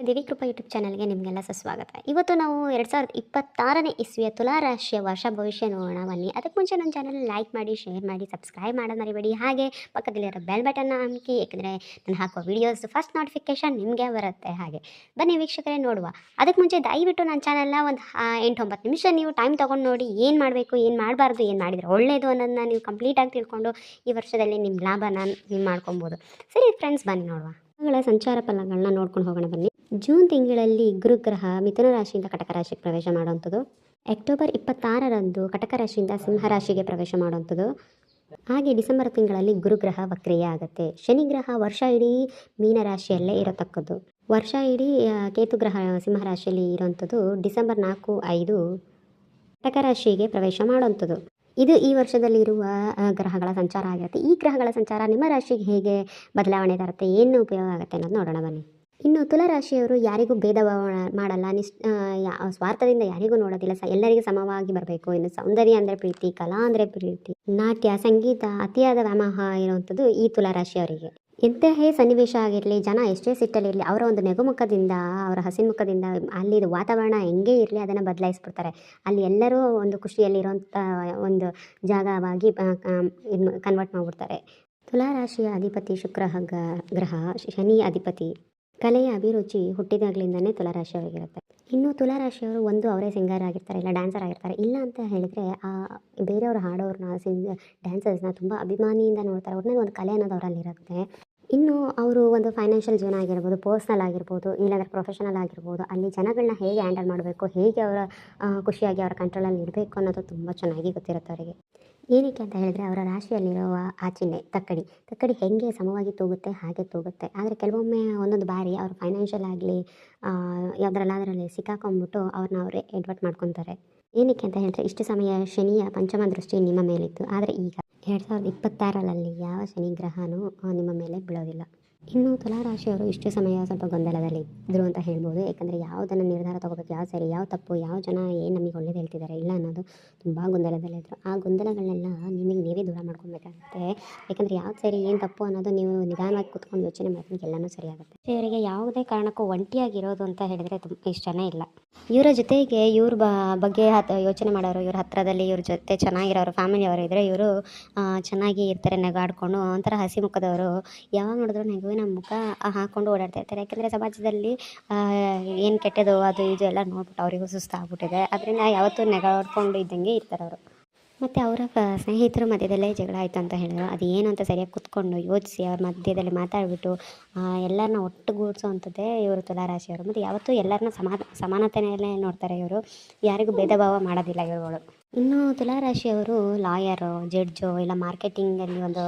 ದಿವಿಕೃಪಾ YouTube ಚಾನಲ್ಗೆ ನಿಮಗೆಲ್ಲ ಸುಸ್ವಾಗತ. ಇವತ್ತು ನಾವು 2026ನೇ ಇಸ್ವಿಯ ತುಲಾ ರಾಶಿಯ ವರ್ಷ ಭವಿಷ್ಯ ನೋಡೋಣ ಬನ್ನಿ. ಅದಕ್ಕೆ ಮುಂಚೆ ನನ್ನ ಚಾನಲ್ ಲೈಕ್ ಮಾಡಿ, ಶೇರ್ ಮಾಡಿ, ಸಬ್ಸ್ಕ್ರೈಬ್ ಮಾಡೋದು ಮರಿಬೇಡಿ. ಹಾಗೆ ಪಕ್ಕದಲ್ಲಿರೋ ಬೆಲ್ ಬಟನ್ನ ಅಮ್ಕಿ, ಏಕೆಂದರೆ ನಾನು ಹಾಕುವ ವೀಡಿಯೋಸ್ ಫಸ್ಟ್ ನೋಟಿಫಿಕೇಶನ್ ನಿಮಗೆ ಬರುತ್ತೆ. ಹಾಗೆ ಬನ್ನಿ ವೀಕ್ಷಕರೇ ನೋಡುವ. ಅದಕ್ಕೆ ಮುಂಚೆ ದಯವಿಟ್ಟು ನನ್ನ ಚಾನಲ್ನ ಒಂದು 8-9 ನಿಮಿಷ ನೀವು ಟೈಮ್ ತೊಗೊಂಡು ನೋಡಿ, ಏನು ಮಾಡಬೇಕು, ಏನು ಮಾಡಬಾರ್ದು, ಏನು ಮಾಡಿದರೆ ಒಳ್ಳೆಯದು ಅನ್ನೋದನ್ನ ನೀವು ಕಂಪ್ಲೀಟಾಗಿ ತಿಳ್ಕೊಂಡು ಈ ವರ್ಷದಲ್ಲಿ ನಿಮ್ಮ ಲಾಭನ ನೀವು ಮಾಡ್ಕೊಬೋದು. ಸರಿ ಫ್ರೆಂಡ್ಸ್, ಬನ್ನಿ ನೋಡುವ. ಗ್ರಹಗಳ ಸಂಚಾರ ಫಲಗಳನ್ನ ನೋಡ್ಕೊಂಡು ಹೋಗೋಣ ಬನ್ನಿ. ಜೂನ್ ತಿಂಗಳಲ್ಲಿ ಗುರುಗ್ರಹ ಮಿಥುನ ರಾಶಿಯಿಂದ ಕಟಕ ರಾಶಿಗೆ ಪ್ರವೇಶ ಮಾಡುವಂಥದ್ದು. ಅಕ್ಟೋಬರ್ 26ರಂದು ಕಟಕ ರಾಶಿಯಿಂದ ಸಿಂಹ ರಾಶಿಗೆ ಪ್ರವೇಶ ಮಾಡುವಂಥದ್ದು. ಹಾಗೆ ಡಿಸೆಂಬರ್ ತಿಂಗಳಲ್ಲಿ ಗುರುಗ್ರಹ ವಕ್ರಿಯ ಆಗುತ್ತೆ. ಶನಿ ಗ್ರಹ ವರ್ಷ ಇಡೀ ಮೀನ ರಾಶಿಯಲ್ಲೇ ಇರತಕ್ಕದ್ದು. ವರ್ಷ ಇಡೀ ಕೇತು ಗ್ರಹ ಸಿಂಹ ರಾಶಿಯಲ್ಲಿ ಇರುವಂಥದ್ದು. ಡಿಸೆಂಬರ್ 4-5 ಕಟಕ ರಾಶಿಗೆ ಪ್ರವೇಶ ಮಾಡುವಂಥದ್ದು. ಇದು ಈ ವರ್ಷದಲ್ಲಿರುವ ಗ್ರಹಗಳ ಸಂಚಾರ ಆಗಿರುತ್ತೆ. ಈ ಗ್ರಹಗಳ ಸಂಚಾರ ನಿಮ್ಮ ರಾಶಿಗೆ ಹೇಗೆ ಬದಲಾವಣೆ ತರುತ್ತೆ, ಏನು ಉಪಯೋಗ ಆಗುತ್ತೆ ಅನ್ನೋದು ನೋಡೋಣ ಬನ್ನಿ. ಇನ್ನು ತುಲಾ ರಾಶಿಯವರು ಯಾರಿಗೂ ಭೇದ ಭಾವ ಮಾಡಲ್ಲ, ಸ್ವಾರ್ಥದಿಂದ ಯಾರಿಗೂ ನೋಡೋದಿಲ್ಲ, ಎಲ್ಲರಿಗೂ ಸಮವಾಗಿ ಬರಬೇಕು. ಇನ್ನು ಸೌಂದರ್ಯ ಅಂದರೆ ಪ್ರೀತಿ, ಕಲಾ ಅಂದರೆ ಪ್ರೀತಿ, ನಾಟ್ಯ, ಸಂಗೀತ, ಅತಿಯಾದ ವ್ಯಾಮೋಹ ಇರುವಂಥದ್ದು ಈ ತುಲಾ ರಾಶಿಯವರಿಗೆ. ಎಂತಹೇ ಸನ್ನಿವೇಶ ಆಗಿರಲಿ, ಜನ ಎಷ್ಟೇ ಸಿಟ್ಟಲ್ಲಿರಲಿ, ಅವರ ಒಂದು ನಗುಮುಖದಿಂದ, ಅವರ ಹಸಿಮುಖದಿಂದ ಅಲ್ಲಿದು ವಾತಾವರಣ ಹೆಂಗೇ ಇರಲಿ ಅದನ್ನು ಬದಲಾಯಿಸ್ಬಿಡ್ತಾರೆ. ಅಲ್ಲಿ ಎಲ್ಲರೂ ಒಂದು ಖುಷಿಯಲ್ಲಿರುವಂಥ ಒಂದು ಜಾಗವಾಗಿ ಇದು ಕನ್ವರ್ಟ್ ಮಾಡಿಬಿಡ್ತಾರೆ. ತುಲಾ ರಾಶಿಯ ಅಧಿಪತಿ ಶುಕ್ರ ಗ್ರಹ, ಶನಿ ಅಧಿಪತಿ. ಕಲೆಯ ಅಭಿರುಚಿ ಹುಟ್ಟಿದಾಗಲಿಂದನೇ ತುಲಾ ರಾಶಿಯವರಿಗಿರುತ್ತೆ. ಇನ್ನು ತುಲಾ ರಾಶಿಯವರು ಒಂದು ಅವರೇ ಸಿಂಗರ್ ಆಗಿರ್ತಾರೆ, ಇಲ್ಲ ಡ್ಯಾನ್ಸರ್ ಆಗಿರ್ತಾರೆ. ಇಲ್ಲ ಅಂತ ಹೇಳಿದರೆ ಬೇರೆಯವರು ಹಾಡೋರನ್ನ, ಡ್ಯಾನ್ಸರ್ಸ್ನ ತುಂಬ ಅಭಿಮಾನಿಯಿಂದ ನೋಡ್ತಾರೆ. ಒಟ್ಟಿನಲ್ಲಿ ಒಂದು ಕಲೆ ಅನ್ನೋದು ಅವರಲ್ಲಿರುತ್ತೆ. ಇನ್ನು ಅವರು ಒಂದು ಫೈನಾನ್ಷಿಯಲ್ ಜೀವನ ಆಗಿರ್ಬೋದು, ಪರ್ಸ್ನಲ್ ಆಗಿರ್ಬೋದು, ಇಲ್ಲಾಂದರೆ ಪ್ರೊಫೆಷನಲ್ ಆಗಿರ್ಬೋದು, ಅಲ್ಲಿ ಜನಗಳನ್ನ ಹೇಗೆ ಹ್ಯಾಂಡಲ್ ಮಾಡಬೇಕು, ಹೇಗೆ ಅವರ ಖುಷಿಯಾಗಿ ಅವರ ಕಂಟ್ರೋಲಲ್ಲಿ ಇರಬೇಕು ಅನ್ನೋದು ತುಂಬ ಚೆನ್ನಾಗಿ ಗೊತ್ತಿರುತ್ತೆ ಅವರಿಗೆ. ಏನಕ್ಕೆ ಅಂತ ಹೇಳಿದರೆ ಅವರ ರಾಶಿಯಲ್ಲಿರುವ ಆ ಚಿಹ್ನೆ ತಕ್ಕಡಿ ಹೇಗೆ ಸಮವಾಗಿ ತೂಗುತ್ತೆ ಹಾಗೆ ತೂಗುತ್ತೆ. ಆದರೆ ಕೆಲವೊಮ್ಮೆ ಒಂದೊಂದು ಬಾರಿ ಅವರು ಫೈನಾನ್ಷಿಯಲ್ ಆಗಲಿ ಯಾವುದರಲ್ಲಾದರಲ್ಲಿ ಸಿಕ್ಕಾಕೊಂಡ್ಬಿಟ್ಟು ಅವ್ರನ್ನ ಅವರೇ ಎಡ್ವರ್ಟ್ ಮಾಡ್ಕೊತಾರೆ. ಏನಕ್ಕೆ ಅಂತ ಹೇಳಿದ್ರೆ ಇಷ್ಟು ಸಮಯ ಶನಿಯ ಪಂಚಮ ದೃಷ್ಟಿ ನಿಮ್ಮ ಮೇಲಿತ್ತು. ಆದರೆ ಈಗ 2026ರಲ್ಲಿ ಯಾವ ಶನಿ ಗ್ರಹನೂ ನಿಮ್ಮ ಮೇಲೆ ಬೀಳೋದಿಲ್ಲ. ಇನ್ನು ತುಲಾ ರಾಶಿಯವರು ಇಷ್ಟು ಸಮಯ ಸ್ವಲ್ಪ ಗೊಂದಲದಲ್ಲಿ ಇದ್ದರು ಅಂತ ಹೇಳ್ಬೋದು. ಯಾಕಂದರೆ ಯಾವುದನ್ನು ನಿರ್ಧಾರ ತೊಗೋಬೇಕು, ಯಾವ ಸರಿ, ಯಾವ ತಪ್ಪು, ಯಾವ ಜನ ಏನು ನಮಗೆ ಒಳ್ಳೇದು ಹೇಳ್ತಿದ್ದಾರೆ ಇಲ್ಲ ಅನ್ನೋದು ತುಂಬ ಗೊಂದಲದಲ್ಲಿದ್ದರು. ಆ ಗೊಂದಲಗಳನ್ನೆಲ್ಲ ನಿಮಗೆ ನೀವೇ ದೂರ ಮಾಡ್ಕೊಬೇಕಾಗುತ್ತೆ. ಯಾಕಂದರೆ ಯಾವ್ದು ಸರಿ, ಏನು ತಪ್ಪು ಅನ್ನೋದು ನೀವು ನಿಧಾನವಾಗಿ ಕೂತ್ಕೊಂಡು ಯೋಚನೆ ಮಾಡಿದ್ರೆ ಎಲ್ಲನೂ ಸರಿಯಾಗುತ್ತೆ. ಇವರಿಗೆ ಯಾವುದೇ ಕಾರಣಕ್ಕೂ ಒಂಟಿಯಾಗಿರೋದು ಅಂತ ಹೇಳಿದರೆ ಇಷ್ಟನೇ ಇಲ್ಲ. ಇವರ ಜೊತೆಗೆ ಇವ್ರ ಬಗ್ಗೆ ಯೋಚನೆ ಮಾಡೋರು, ಇವ್ರ ಹತ್ತಿರದಲ್ಲಿ ಇವ್ರ ಜೊತೆ ಚೆನ್ನಾಗಿರೋರು, ಫ್ಯಾಮಿಲಿಯವರು ಇದ್ದರೆ ಇವರು ಚೆನ್ನಾಗಿ ಇರ್ತಾರೆ, ನಗಾಡ್ಕೊಂಡು ಒಂಥರ ಹಸಿ ಮುಖದವರು. ಯಾವಾಗ ನೋಡಿದ್ರು ನಗುವಿನ ಮುಖ ಹಾಕ್ಕೊಂಡು ಓಡಾಡ್ತಾ ಇರ್ತಾರೆ. ಯಾಕೆಂದರೆ ಸಮಾಜದಲ್ಲಿ ಏನು ಕೆಟ್ಟದು ಅದು ಇದು ಎಲ್ಲ ನೋಡ್ಬಿಟ್ಟು ಅವರಿಗೂ ಸುಸ್ತಾಗ್ಬಿಟ್ಟಿದೆ. ಅದರಿಂದ ಯಾವತ್ತೂ ನಗಾಡ್ಕೊಂಡು ಇದ್ದಂಗೆ ಇರ್ತಾರೆ ಅವರು. ಮತ್ತು ಅವರ ಸ್ನೇಹಿತರ ಮಧ್ಯದಲ್ಲೇ ಜಗಳ ಆಯಿತು ಅಂತ ಹೇಳಿದ್ರು. ಅದು ಏನು ಅಂತ ಸರಿಯಾಗಿ ಕೂತ್ಕೊಂಡು ಯೋಚಿಸಿ ಅವ್ರ ಮಧ್ಯದಲ್ಲಿ ಮಾತಾಡಿಬಿಟ್ಟು ಎಲ್ಲರನ್ನ ಒಟ್ಟುಗೂಡಿಸೋವಂಥದ್ದೇ ಇವರು ತುಲಾ ರಾಶಿಯವರು. ಮತ್ತು ಯಾವತ್ತೂ ಎಲ್ಲರನ್ನ ಸಮಾನತೆಯಲ್ಲೇ ನೋಡ್ತಾರೆ ಇವರು. ಯಾರಿಗೂ ಭೇದ ಭಾವ ಮಾಡೋದಿಲ್ಲ ಇವರುಗಳು. ಇನ್ನು ತುಲಾ ರಾಶಿಯವರು ಲಾಯರು, ಜಡ್ಜು, ಇಲ್ಲ ಮಾರ್ಕೆಟಿಂಗಲ್ಲಿ ಒಂದು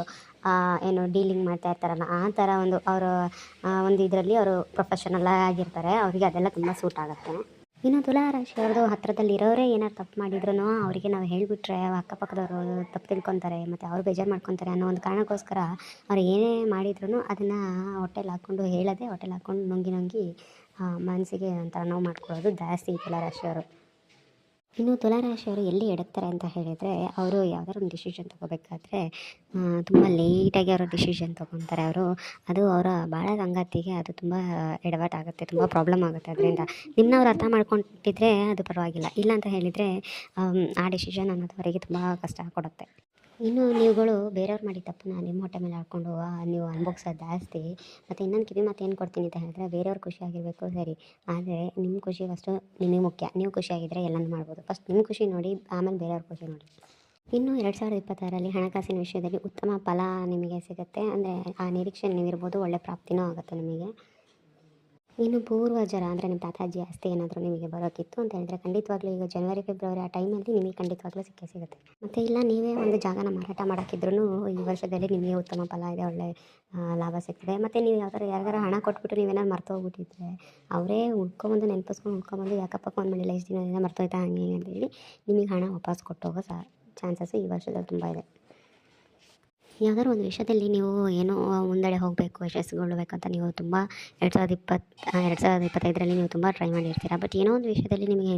ಏನು ಡೀಲಿಂಗ್ ಮಾಡ್ತಾ ಇರ್ತಾರಲ್ಲ, ಆ ಥರ ಒಂದು ಅವರು ಒಂದು ಇದರಲ್ಲಿ ಅವರು ಪ್ರೊಫೆಷನಲ್ ಆಗಿರ್ತಾರೆ. ಅವರಿಗೆ ಅದೆಲ್ಲ ತುಂಬ ಸೂಟ್ ಆಗುತ್ತೆ. ಇನ್ನು ತುಲಾ ರಾಶಿಯವ್ರದ್ದು ಹತ್ತಿರದಲ್ಲಿರೋರೇ ಏನಾರು ತಪ್ಪು ಮಾಡಿದ್ರೂ ಅವರಿಗೆ ನಾವು ಹೇಳಿಬಿಟ್ರೆ ಅಕ್ಕಪಕ್ಕದವರು ತಪ್ಪು ತಿಳ್ಕೊತಾರೆ ಮತ್ತು ಅವರು ಬೇಜಾರು ಮಾಡ್ಕೊತಾರೆ ಅನ್ನೋ ಒಂದು ಕಾರಣಕ್ಕೋಸ್ಕರ ಅವ್ರು ಏನೇ ಮಾಡಿದ್ರೂ ಅದನ್ನು ಹೊಟ್ಟೆಲಿ ಹಾಕ್ಕೊಂಡು ಹೇಳೋದೇ, ಹೊಟ್ಟೆಲಿ ಹಾಕ್ಕೊಂಡು ನುಂಗಿ ಮನಸ್ಸಿಗೆ ಒಂಥರ ನೋವು ಮಾಡ್ಕೊಳ್ಳೋದು ಜಾಸ್ತಿ ತುಲಾ ರಾಶಿಯವರು. ಇನ್ನು ತುಲಾ ರಾಶಿಯವರು ಎಲ್ಲಿ ಎಡಗ್ತಾರೆ ಅಂತ ಹೇಳಿದರೆ, ಅವರು ಯಾವ್ದಾದ್ರು ಒಂದು ಡಿಸಿಷನ್ ತೊಗೋಬೇಕಾದ್ರೆ ತುಂಬ ಲೇಟಾಗಿ ಅವರು ಡಿಸಿಷನ್ ತೊಗೊತಾರೆ ಅವರು. ಅದು ಅವರ ಬಾಳ ಸಂಗಾತಿಗೆ ಅದು ತುಂಬ ಎಡವಟ್ಟಾಗುತ್ತೆ, ತುಂಬ ಪ್ರಾಬ್ಲಮ್ ಆಗುತ್ತೆ. ಅದರಿಂದ ನಿಮ್ಮನ್ನ ಅವ್ರು ಅರ್ಥ ಮಾಡ್ಕೊಂಡಿದ್ರೆ ಅದು ಪರವಾಗಿಲ್ಲ. ಇಲ್ಲ ಅಂತ ಹೇಳಿದರೆ ಆ ಡಿಸಿಷನ್ ಅನ್ನೋದು ಅವರಿಗೆ ತುಂಬ ಕಷ್ಟ ಕೊಡುತ್ತೆ. ಇನ್ನು ನೀವುಗಳು ಬೇರೆಯವ್ರು ಮಾಡಿದ ತಪ್ಪನ್ನ ನಿಮ್ಮ ಹೊಟ್ಟೆ ಮೇಲೆ ಹಾಕ್ಕೊಂಡು ನೀವು ಅನುಭವಿಸೋದು ಜಾಸ್ತಿ. ಮತ್ತು ಇನ್ನೊಂದು ಕಿವಿ ಮಾತು ಏನು ಕೊಡ್ತೀನಿ ಅಂತ ಹೇಳಿದ್ರೆ, ಬೇರೆಯವ್ರು ಖುಷಿಯಾಗಿರಬೇಕು ಸರಿ, ಆದರೆ ನಿಮ್ಮ ಖುಷಿ ಫಸ್ಟು ನಿಮಗೆ ಮುಖ್ಯ. ನೀವು ಖುಷಿಯಾಗಿದ್ದರೆ ಎಲ್ಲನೂ ಮಾಡ್ಬೋದು. ಫಸ್ಟ್ ನಿಮ್ಮ ಖುಷಿ ನೋಡಿ, ಆಮೇಲೆ ಬೇರೆಯವ್ರ ಖುಷಿ ನೋಡಿ. ಇನ್ನು 2026ರಲ್ಲಿ ಹಣಕಾಸಿನ ವಿಷಯದಲ್ಲಿ ಉತ್ತಮ ಫಲ ನಿಮಗೆ ಸಿಗುತ್ತೆ. ಅಂದರೆ ಆ ನಿರೀಕ್ಷೆ ನೀವಿರ್ಬೋದು, ಒಳ್ಳೆ ಪ್ರಾಪ್ತಿನೂ ಆಗುತ್ತೆ ನಿಮಗೆ. ಇನ್ನು ಪೂರ್ವಜರ ಅಂದರೆ ನಿಮ್ಮ ತಾತಾಜಿ ಆಸ್ತಿ ಏನಾದರೂ ನಿಮಗೆ ಬರೋಕ್ಕಿತ್ತು ಅಂತ ಹೇಳಿದ್ರೆ ಖಂಡಿತವಾಗ್ಲೂ ಈಗ ಜನವರಿ, ಫೆಬ್ರವರಿ ಆ ಟೈಮಲ್ಲಿ ನಿಮಗೆ ಖಂಡಿತವಾಗ್ಲೂ ಸಿಕ್ಕೇ ಸಿಗುತ್ತೆ. ಮತ್ತು ಇಲ್ಲ ನೀವೇ ಒಂದು ಜಾಗನ ಮಾರಾಟ ಮಾಡೋಕ್ಕಿದ್ರೂ ಈ ವರ್ಷದಲ್ಲಿ ನಿಮಗೆ ಉತ್ತಮ ಫಲ ಇದೆ, ಒಳ್ಳೆ ಲಾಭ ಸಿಗ್ತದೆ. ಮತ್ತು ನೀವು ಯಾರಿಗಾರ ಹಣ ಕೊಟ್ಬಿಟ್ಟು ನೀವೇನಾದ್ರು ಮರ್ತೋಗ್ಬಿಟ್ಟಿದ್ರೆ ಅವರೇ ಹುಡ್ಕೊಂಬಂದು ನೆನಪಿಸ್ಕೊಂಡು ಯಾಕಪ್ಪ ಫೋನ್ ಮಾಡಿಲ್ಲ ಇಷ್ಟು ದಿನದಿಂದ ಮರ್ತೋಯ್ತಾ ಹಂಗೆ ಹಿಂಗೆ ಅಂತೇಳಿ ನಿಮಗೆ ಹಣ ವಾಪಸ್ ಕೊಟ್ಟು ಹೋಗೋ ಚಾನ್ಸಸ್ಸು ಈ ವರ್ಷದಲ್ಲಿ ತುಂಬ ಇದೆ. ಯಾವ್ದಾದ್ರು ಒಂದು ವಿಷಯದಲ್ಲಿ ನೀವು ಏನೋ ಮುಂದಡೆ ಹೋಗಬೇಕು, ಯಶಸ್ಸುಗೊಳ್ಬೇಕು ಅಂತ ನೀವು ತುಂಬ 2025ರಲ್ಲಿ ನೀವು ತುಂಬ ಟ್ರೈ ಮಾಡಿರ್ತೀರ. ಬಟ್ ಏನೋ ಒಂದು ವಿಷಯದಲ್ಲಿ ನಿಮಗೆ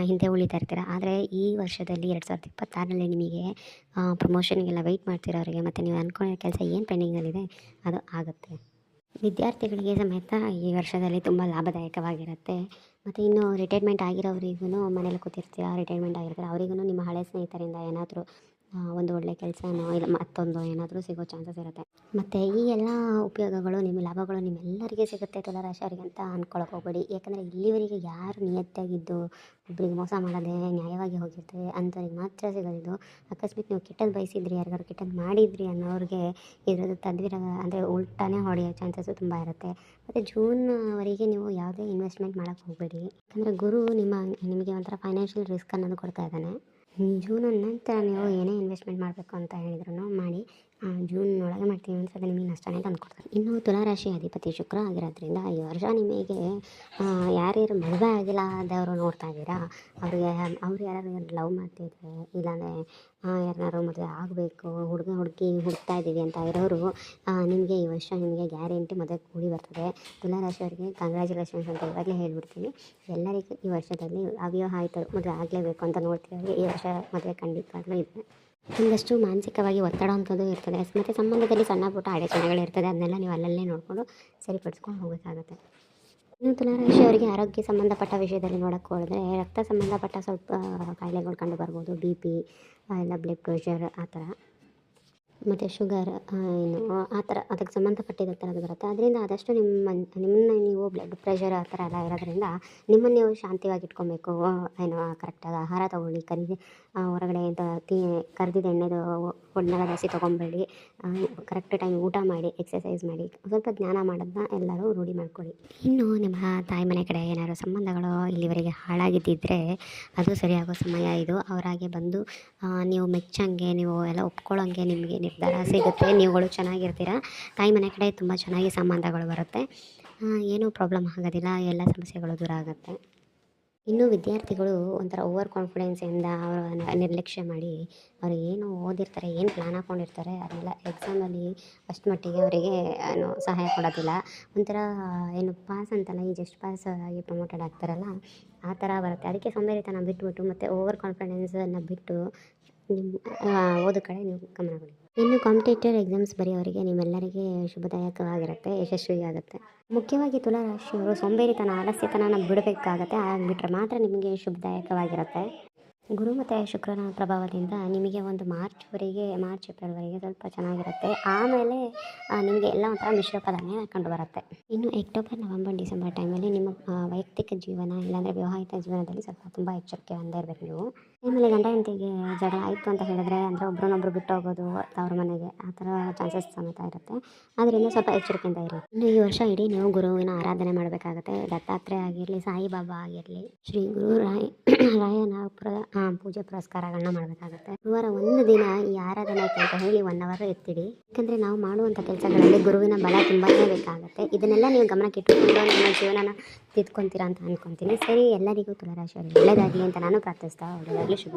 ಹಿಂದೆ ಉಳಿತಾ ಇರ್ತೀರ. ಆದರೆ ಈ ವರ್ಷದಲ್ಲಿ 2026ರಲ್ಲಿ ನಿಮಗೆ ಪ್ರಮೋಷನ್ಗೆಲ್ಲ ವೆಯ್ಟ್ ಮಾಡ್ತಿರೋರಿಗೆ ಮತ್ತು ನೀವು ಅಂದ್ಕೊಂಡಿರೋ ಕೆಲಸ ಏನು ಪೆಂಡಿಂಗಲ್ಲಿದೆ ಅದು ಆಗುತ್ತೆ. ವಿದ್ಯಾರ್ಥಿಗಳಿಗೆ ಸಮೇತ ಈ ವರ್ಷದಲ್ಲಿ ತುಂಬ ಲಾಭದಾಯಕವಾಗಿರುತ್ತೆ. ಮತ್ತು ಇನ್ನು ರಿಟೈರ್ಮೆಂಟ್ ಆಗಿರೋರಿಗೂ ಮನೇಲಿ ಕೂತಿರ್ತೀರ, ರಿಟೈರ್ಮೆಂಟ್ ಆಗಿರ್ತಾರೆ ಅವರಿಗೂ ನಿಮ್ಮ ಹಳೆ ಸ್ನೇಹಿತರಿಂದ ಏನಾದರೂ ಒಂದು ಒಳ್ಳೆ ಕೆಲಸನೋ ಇಲ್ಲ ಮತ್ತೊಂದು ಏನಾದರೂ ಸಿಗೋ ಚಾನ್ಸಸ್ ಇರುತ್ತೆ. ಮತ್ತು ಈ ಎಲ್ಲ ಉಪಯೋಗಗಳು ಲಾಭಗಳು ನಿಮ್ಮೆಲ್ಲರಿಗೆ ಸಿಗುತ್ತೆ ತುಲಾರಾಶಿಯವರಿಗೆ ಅಂತ ಅಂದ್ಕೊಳಕ್ಕೆ ಹೋಗಬೇಡಿ. ಯಾಕಂದರೆ ಇಲ್ಲಿವರೆಗೆ ಯಾರು ನಿಯತ್ತಾಗಿದ್ದು ಒಬ್ರಿಗೆ ಮೋಸ ಮಾಡದೆ ನ್ಯಾಯವಾಗಿ ಹೋಗಿರ್ತಾರೆ ಅಂಥವ್ರಿಗೆ ಮಾತ್ರ ಸಿಗೋದಿದು. ಅಕಸ್ಮಾತ್ ನೀವು ಕೆಟ್ಟದ್ದು ಬಯಸಿದ್ರಿ, ಯಾರಿಗಾದ್ರು ಕೆಟ್ಟದ್ದು ಮಾಡಿದ್ರಿ ಅನ್ನೋರಿಗೆ ಇದ್ರದ್ದು ತದ್ವಿರ ಅಂದರೆ ಉಲ್ಟಾನೇ ಹೊಡೆಯೋ ಚಾನ್ಸಸ್ಸು ತುಂಬ ಇರುತ್ತೆ. ಮತ್ತು ಜೂನ್ವರೆಗೆ ನೀವು ಯಾವುದೇ ಇನ್ವೆಸ್ಟ್ಮೆಂಟ್ ಮಾಡೋಕ್ಕೆ ಹೋಗಬೇಡಿ. ಯಾಕಂದರೆ ಗುರು ನಿಮಗೆ ಒಂಥರ ಫೈನಾನ್ಷಿಯಲ್ ರಿಸ್ಕ್ ಅನ್ನೋದು ಕೊಡ್ತಾ ಇದ್ದಾನೆ. ಜೂನ್ ನಂತರ ನೀವು ಏನೇ ಇನ್ವೆಸ್ಟ್ಮೆಂಟ್ ಮಾಡಬೇಕು ಅಂತ ಹೇಳಿದ್ರು ಮಾಡಿ ಜೂನ್ ಒಳಗೆ ಮಾಡ್ತೀವಿ ಅಂದರೆ ಅದು ನಿಮಗೆ ನಷ್ಟನೇ ತಂದುಕೊಡ್ತಾರೆ. ಇನ್ನು ತುಲಾರಾಶಿ ಅಧಿಪತಿ ಶುಕ್ರ ಆಗಿರೋದ್ರಿಂದ ಈ ವರ್ಷ ನಿಮಗೆ ಯಾರ್ಯಾರು ಮದುವೆ ಆಗಿಲ್ಲ ಆದವರು ನೋಡ್ತಾ ಇದ್ದೀರಾ, ಅವ್ರು ಯಾರು ಲವ್ ಮಾಡ್ತಿದ್ರೆ ಇಲ್ಲಾಂದರೆ ಯಾರನ್ನಾರು ಮದುವೆ ಆಗಬೇಕು ಹುಡುಗಿ ಹುಡುಕ್ತಾ ಇದ್ದೀವಿ ಅಂತ ಇರೋರು ನಿಮಗೆ ಈ ವರ್ಷ ನಿಮಗೆ ಗ್ಯಾರಂಟಿ ಮದುವೆ ಕೂಡಿ ಬರ್ತದೆ. ತುಲಾರಾಶಿಯವರಿಗೆ ಕಂಗ್ರ್ಯಾಚುಲೇಷನ್ಸ್ ಅಂತ ಇವಾಗಲೇ ಹೇಳ್ಬಿಡ್ತೀನಿ. ಎಲ್ಲರಿಗೂ ಈ ವರ್ಷದಲ್ಲಿ ಅವ್ಯವಹ ಆಯಿತು ಮದುವೆ ಆಗಲೇಬೇಕು ಅಂತ ನೋಡ್ತಿರೋರಿಗೆ ಈ ವರ್ಷ ಮದುವೆ ಖಂಡಿತವಾಗ್ಲೂ ಇದೆ. ಒಂದಷ್ಟು ಮಾನಸಿಕವಾಗಿ ಒತ್ತಡ ಅಂಥದ್ದು ಇರ್ತದೆ. ಮತ್ತು ಸಂಬಂಧದಲ್ಲಿ ಸಣ್ಣ ಪುಟ್ಟ ಅಡೆತಡೆಗಳಿರ್ತದೆ. ಅದನ್ನೆಲ್ಲ ನೀವು ಅಲ್ಲಲ್ಲೇ ನೋಡಿಕೊಂಡು ಸರಿಪಡಿಸ್ಕೊಂಡು ಹೋಗಬೇಕಾಗುತ್ತೆ. ಇನ್ನು ತುಲಾರಾಶಿಯವರಿಗೆ ಆರೋಗ್ಯ ಸಂಬಂಧಪಟ್ಟ ವಿಷಯದಲ್ಲಿ ನೋಡೋಕ್ಕೆ ಹೋದರೆ ರಕ್ತ ಸಂಬಂಧಪಟ್ಟ ಸ್ವಲ್ಪ ಕಾಯಿಲೆಗಳು ಕಂಡು ಬರ್ಬೋದು. BP ಇಲ್ಲ ಬ್ಲಡ್ ಪ್ರೆಷರ್ ಆ ಥರ ಮತ್ತು ಶುಗರ್ ಇನ್ನು ಆ ಥರ ಅದಕ್ಕೆ ಸಂಬಂಧಪಟ್ಟಿದ್ದ ಥರದ್ದು ಬರುತ್ತೆ. ಅದರಿಂದ ಆದಷ್ಟು ನಿಮ್ಮನ್ನ ನೀವು ಬ್ಲಡ್ ಪ್ರೆಷರ್ ಆ ಥರ ಎಲ್ಲ ಇರೋದ್ರಿಂದ ನಿಮ್ಮನ್ನು ನೀವು ಶಾಂತಿಯಾಗಿ ಇಟ್ಕೊಬೇಕು. ಕರೆಕ್ಟಾಗಿ ಆಹಾರ ತೊಗೊಳ್ಳಿ. ಹೊರಗಡೆ ಕರ್ದಿದ್ದ ಎಣ್ಣೆದು ಫುಡ್ನೆಲ್ಲ ಜಾಸ್ತಿ ತೊಗೊಬೇಡಿ. ಕರೆಕ್ಟ್ ಟೈಮ್ ಊಟ ಮಾಡಿ, ಎಕ್ಸಸೈಸ್ ಮಾಡಿ, ಸ್ವಲ್ಪ ಜ್ಞಾನ ಮಾಡೋದನ್ನ ಎಲ್ಲರೂ ರೂಢಿ ಮಾಡ್ಕೊಳ್ಳಿ. ಇನ್ನು ನಿಮ್ಮ ತಾಯಿ ಮನೆ ಕಡೆ ಏನಾದ್ರು ಸಂಬಂಧಗಳು ಇಲ್ಲಿವರೆಗೆ ಹಾಳಾಗಿದ್ದಿದ್ದರೆ ಅದು ಸರಿಯಾಗೋ ಸಮಯ ಇದು. ಅವರಾಗೆ ಬಂದು ನೀವು ಮೆಚ್ಚಂಗೆ ನೀವು ಎಲ್ಲ ಒಪ್ಕೊಳ್ಳೋಂಗೆ ನಿಮಗೆ ನಿರ್ಧಾರ ಸಿಗುತ್ತೆ. ನೀವುಗಳು ಚೆನ್ನಾಗಿರ್ತೀರ. ತಾಯಿ ಮನೆ ಕಡೆ ತುಂಬ ಚೆನ್ನಾಗಿ ಸಂಬಂಧಗಳು ಬರುತ್ತೆ. ಏನೂ ಪ್ರಾಬ್ಲಮ್ ಆಗೋದಿಲ್ಲ. ಎಲ್ಲ ಸಮಸ್ಯೆಗಳು ದೂರ ಆಗುತ್ತೆ. ಇನ್ನು ವಿದ್ಯಾರ್ಥಿಗಳು ಒಂಥರ ಓವರ್ ಕಾನ್ಫಿಡೆನ್ಸಿಂದ ಅವರ ನಿರ್ಲಕ್ಷ್ಯ ಮಾಡಿ ಅವರು ಏನು ಓದಿರ್ತಾರೆ, ಏನು ಪ್ಲ್ಯಾನ್ ಹಾಕ್ಕೊಂಡಿರ್ತಾರೆ ಅದನ್ನೆಲ್ಲ ಎಕ್ಸಾಮಲ್ಲಿ ಅಷ್ಟು ಮಟ್ಟಿಗೆ ಅವರಿಗೆ ಸಹಾಯ ಕೊಡೋದಿಲ್ಲ. ಒಂಥರ ಪಾಸ್ ಅಂತಲ್ಲ, ಈ ಜಸ್ಟ್ ಪಾಸ್ ಆಗಿ ಪ್ರಮೋಟೆಡ್ ಆಗ್ತಾರಲ್ಲ ಆ ಥರ ಬರುತ್ತೆ. ಅದಕ್ಕೆ ಸೋಂಬೇರಿತನ ಬಿಟ್ಬಿಟ್ಟು ಮತ್ತು ಓವರ್ ಕಾನ್ಫಿಡೆನ್ಸನ್ನು ಬಿಟ್ಟು ಓದೋ ಕಡೆ ನೀವು ಗಮನ ಕೊಡಿ. ಇನ್ನು ಕಾಂಪಿಟೇಟಿವ್ ಎಕ್ಸಾಮ್ಸ್ ಬರೆಯೋರಿಗೆ ನಿಮ್ಮೆಲ್ಲರಿಗೆ ಶುಭದಾಯಕವಾಗಿರುತ್ತೆ, ಯಶಸ್ವಿಯಾಗುತ್ತೆ. ಮುಖ್ಯವಾಗಿ ತುಲಾರಾಶಿಯವರು ಸೋಂಬೇರಿತನ ಆಲಸ್ಯತನ ಬಿಡಬೇಕಾಗತ್ತೆ. ಆಗಿಬಿಟ್ರೆ ಮಾತ್ರ ನಿಮಗೆ ಶುಭದಾಯಕವಾಗಿರುತ್ತೆ. ಗುರು ಮತ್ತು ಶುಕ್ರನ ಪ್ರಭಾವದಿಂದ ನಿಮಗೆ ಒಂದು ಮಾರ್ಚ್ ಏಪ್ರಿಲ್ವರೆಗೆ ಸ್ವಲ್ಪ ಚೆನ್ನಾಗಿರುತ್ತೆ. ಆಮೇಲೆ ನಿಮಗೆ ಎಲ್ಲ ಒಂಥರ ಮಿಶ್ರ ಫಲನೇ ಕಂಡು ಬರುತ್ತೆ. ಇನ್ನು ಅಕ್ಟೋಬರ್, ನವಂಬರ್, ಡಿಸೆಂಬರ್ ಟೈಮಲ್ಲಿ ನಿಮ್ಮ ವೈಯಕ್ತಿಕ ಜೀವನ ಇಲ್ಲಾಂದರೆ ವಿವಾಹಿತ ಜೀವನದಲ್ಲಿ ಸ್ವಲ್ಪ ತುಂಬ ಎಚ್ಚರಿಕೆಯಿಂದ ಇರಬೇಕು ನೀವು. ಆಮೇಲೆ ಗಂಡ ಹೆಂಡತಿಗೆ ಜಗಳ ಆಯಿತು ಅಂತ ಹೇಳಿದ್ರೆ ಅಂದರೆ ಒಬ್ರನ್ನೊಬ್ರು ಬಿಟ್ಟು ಹೋಗೋದು ಅವ್ರ ಮನೆಗೆ ಆ ಥರ ಚಾನ್ಸಸ್ ಸಮೇತ ಇರುತ್ತೆ. ಆದ್ದರಿಂದ ಸ್ವಲ್ಪ ಎಚ್ಚರಿಕೆಯಿಂದ ಇರಿ. ಇನ್ನು ಈ ವರ್ಷ ಇಡೀ ನೀವು ಗುರುವಿನ ಆರಾಧನೆ ಮಾಡಬೇಕಾಗುತ್ತೆ. ದತ್ತಾತ್ರೇಯ ಆಗಿರಲಿ, ಸಾಯಿಬಾಬಾ ಆಗಿರಲಿ, ಶ್ರೀ ಗುರು ರಾಯನ ಪೂಜೆ ಪುರಸ್ಕಾರಗಳನ್ನ ಮಾಡಬೇಕಾಗುತ್ತೆ. ಗುರುವಾರ ಒಂದು ದಿನ ಈ ಆರಾಧನೆಗೆ ಅಂತ ಹೇಳಿ 1 hour ಎತ್ತಿಡಿ. ಯಾಕಂದರೆ ನಾವು ಮಾಡುವಂಥ ಕೆಲಸಗಳಲ್ಲಿ ಗುರುವಿನ ಬಲ ತುಂಬಾ ಬೇಕಾಗುತ್ತೆ. ಇದನ್ನೆಲ್ಲ ನೀವು ಗಮನಕ್ಕೆ ಇಟ್ಟುಕೊಂಡು ನಿಮ್ಮ ಜೀವನನ ತಿದ್ಕೊತೀರಾ ಅಂತ ಅಂದ್ಕೊತೀನಿ. ಸರಿ, ಎಲ್ಲರಿಗೂ ತುಲಾರಾಶಿಯವರಿಗೆ ಒಳ್ಳೆಯದಾಗಲಿ ಅಂತ ನಾನು ಪ್ರಾರ್ಥಿಸ್ತಾ ಒಳ್ಳೆಯದಾಗಲಿ. ಶುಭ.